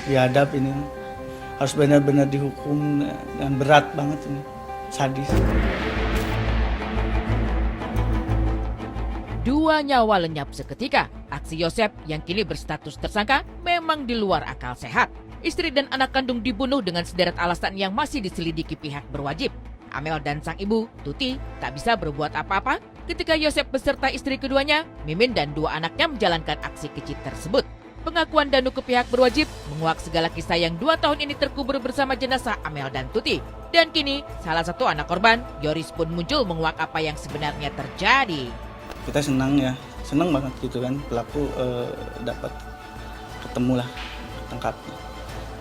biadab ini. Harus benar-benar dihukum dengan berat banget ini, sadis. Dua nyawa lenyap seketika. Aksi Yosep yang kini berstatus tersangka memang di luar akal sehat. Istri dan anak kandung dibunuh dengan sederet alasan yang masih diselidiki pihak berwajib. Amel dan sang ibu, Tuti, tak bisa berbuat apa-apa ketika Yosep beserta istri keduanya, Mimin dan dua anaknya menjalankan aksi keji tersebut. Pengakuan Danu ke pihak berwajib menguak segala kisah yang 2 tahun ini terkubur bersama jenazah Amel dan Tuti. Dan kini salah satu anak korban, Yoris pun muncul menguak apa yang sebenarnya terjadi. Kita senang banget gitu kan, pelaku dapat ketemu lah, ketangkap.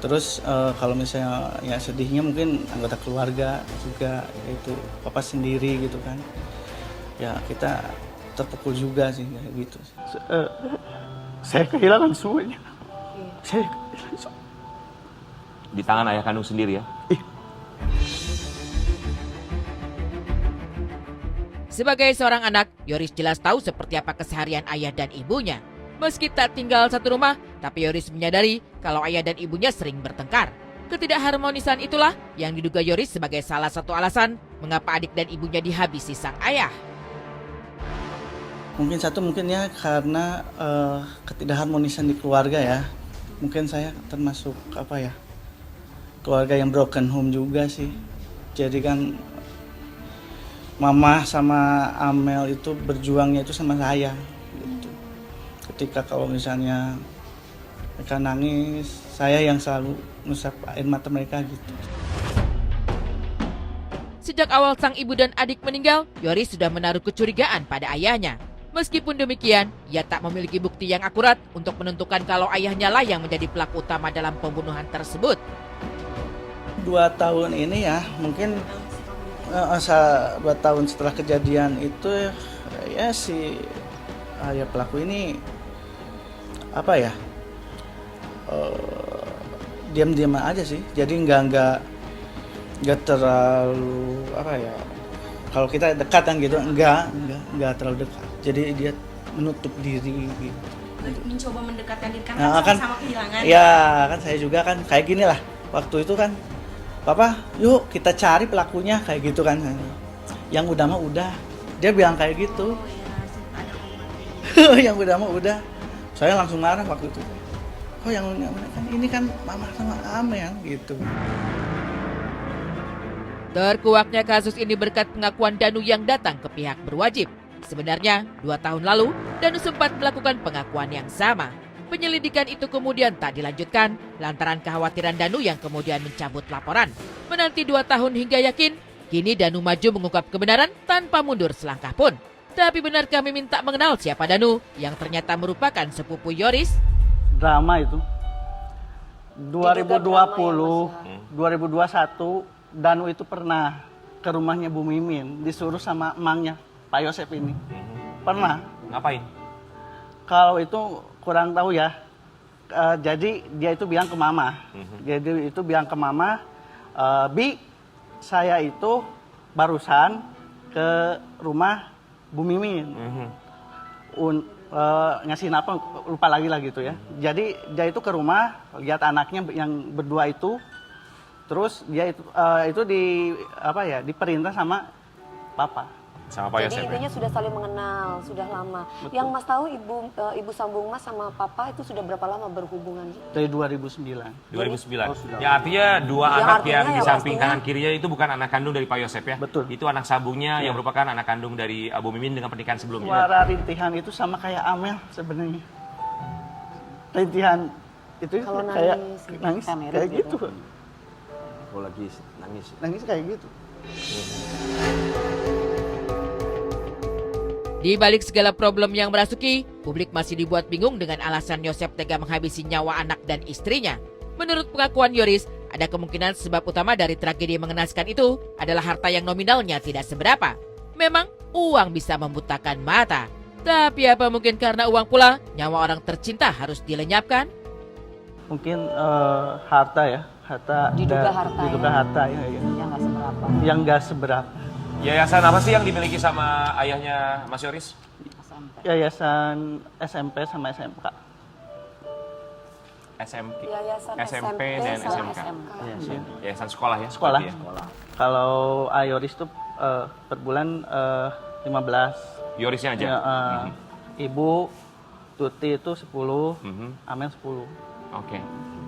Terus kalau misalnya ya sedihnya mungkin anggota keluarga juga, yaitu papa sendiri gitu kan. Ya kita terpukul juga sih kayak gitu. Saya kehilangan semuanya. Saya kehilangan semuanya. Di tangan ayah kandung sendiri ya? Sebagai seorang anak, Yoris jelas tahu seperti apa keseharian ayah dan ibunya. Meski tak tinggal satu rumah, tapi Yoris menyadari kalau ayah dan ibunya sering bertengkar. Ketidakharmonisan itulah yang diduga Yoris sebagai salah satu alasan mengapa adik dan ibunya dihabisi sang ayah. Mungkin ya karena ketidakharmonisan di keluarga ya. Mungkin saya termasuk keluarga yang broken home juga sih. Jadi kan mama sama Amel itu berjuangnya itu sama saya gitu. Ketika kalau misalnya mereka nangis, saya yang selalu ngusap air mata mereka gitu. Sejak awal sang ibu dan adik meninggal, Yoris sudah menaruh kecurigaan pada ayahnya. Meskipun demikian, ia tak memiliki bukti yang akurat untuk menentukan kalau ayahnya lah yang menjadi pelaku utama dalam pembunuhan tersebut. 2 tahun ini ya, mungkin 2 tahun setelah kejadian itu ya si ayah pelaku ini diam-diam aja sih. Jadi nggak terlalu kalau kita dekat kan gitu, nggak terlalu dekat. Jadi dia menutup diri gitu. Mencoba mendekatkan diri karena sama-sama kehilangan. Ya kan saya juga kan kayak gini lah. Waktu itu kan, Papa, yuk kita cari pelakunya kayak gitu kan. Yang udah mah udah. Dia bilang kayak gitu. Yang udah mah udah. Saya langsung marah waktu itu. Oh yang kan ini kan mama sama Amel gitu. Terkuaknya kasus ini berkat pengakuan Danu yang datang ke pihak berwajib. Sebenarnya, 2 tahun lalu, Danu sempat melakukan pengakuan yang sama. Penyelidikan itu kemudian tak dilanjutkan lantaran kekhawatiran Danu yang kemudian mencabut laporan. Menanti 2 tahun hingga yakin, kini Danu maju mengungkap kebenaran tanpa mundur selangkah pun. Tapi benar kami minta mengenal siapa Danu yang ternyata merupakan sepupu Yoris? Drama itu. 2020, 2021, Danu itu pernah ke rumahnya Bu Mimin, disuruh sama emangnya, Pak Yosep ini. Pernah. Ngapain? Kalau itu kurang tahu ya. Jadi dia itu bilang ke mama. Jadi itu bilang ke mama, Bi, saya itu barusan ke rumah Bu Mimin. Ngasih apa, lupa lagi lah gitu ya. Jadi dia itu ke rumah, lihat anaknya yang berdua itu. Terus dia itu diperintah sama papa. Sama Pak Yosep. Jadi intinya sudah saling mengenal, sudah lama. Betul. Yang Mas tahu ibu sambung Mas sama papa itu sudah berapa lama berhubungan? Dari 2009. 2009. Oh, sudah. Ya artinya dua anak artinya yang ya di samping pastinya. kanan kirinya itu bukan anak kandung dari Pak Yosep ya? Betul. Itu anak sambungnya yang merupakan anak kandung dari Abu Mimin dengan pernikahan sebelumnya. Suara rintihan itu sama kayak Amel sebenarnya. Rintihan itu Kalau kayak nangis, nangis kayak gitu. Kalau lagi nangis. Nangis kayak gitu. Di balik segala problem yang merasuki, publik masih dibuat bingung dengan alasan Yosep tega menghabisi nyawa anak dan istrinya. Menurut pengakuan Yoris, ada kemungkinan sebab utama dari tragedi mengenaskan itu adalah harta yang nominalnya tidak seberapa. Memang uang bisa membutakan mata. Tapi apa mungkin karena uang pula nyawa orang tercinta harus dilenyapkan? Mungkin harta ya. Diduga harta ya. yang nggak seberapa. Yang nggak seberapa. Yayasan apa sih yang dimiliki sama ayahnya Mas Yoris? Yayasan SMP sama SMK. Yayasan SMP dan sama SMK. SMK. Yayasan sekolah ya? Sekolah. seperti ya? Kalau Ayoris itu per bulan 15. Yorisnya aja? Ya, Ibu Tuti itu 10, Mhm. Amel 10. Oke.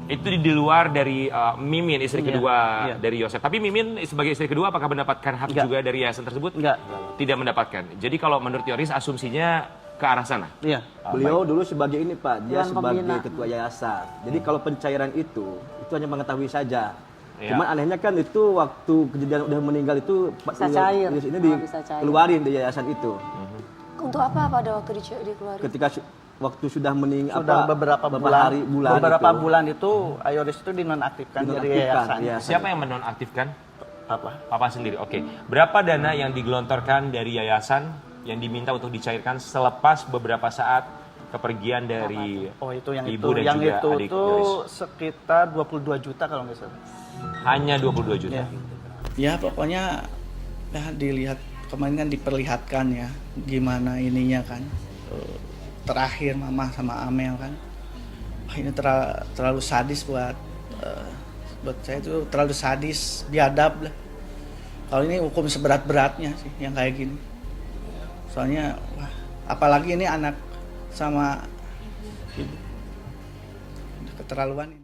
Itu di luar dari Mimin, istri Iya, kedua iya. dari Yosef. Tapi Mimin sebagai istri kedua apakah mendapatkan hak Enggak. juga dari yayasan tersebut? Enggak. Tidak mendapatkan. Jadi kalau menurut Yoris asumsinya ke arah sana? Iya. Beliau dulu sebagai ini Pak, dia Dewan sebagai Pembina. ketua yayasan. Jadi kalau pencairan itu hanya mengetahui saja. Iya. Cuman anehnya kan itu waktu kejadian udah meninggal itu Pak Bisa cair. Yoris ini Bisa cair. dikeluarin dari yayasan itu. Untuk apa pada waktu dikeluarin? Ketika waktu sudah meninggal Sudah beberapa bulan, beberapa itu, bulan itu Ayoris itu dinonaktifkan dari dinonaktifkan, yayasan. Siapa yang menonaktifkan? Apa? Papa sendiri. Oke. Berapa dana yang digelontorkan dari yayasan yang diminta untuk dicairkan selepas beberapa saat kepergian dari Oh itu yang ibu itu, dan yang juga itu adik tuh Yoris? sekitar 22 juta kalau nggak salah. Hanya 22 juta. Ya. Ya pokoknya ya dilihat kemarin kan diperlihatkan ya gimana ininya kan. Terakhir Mama sama Amel kan. Wah, ini terlalu sadis buat saya itu terlalu sadis, biadab lah. Kalau ini hukum seberat-beratnya sih yang kayak gini. Soalnya wah, apalagi ini anak sama ibu. Udah keterlaluan ini.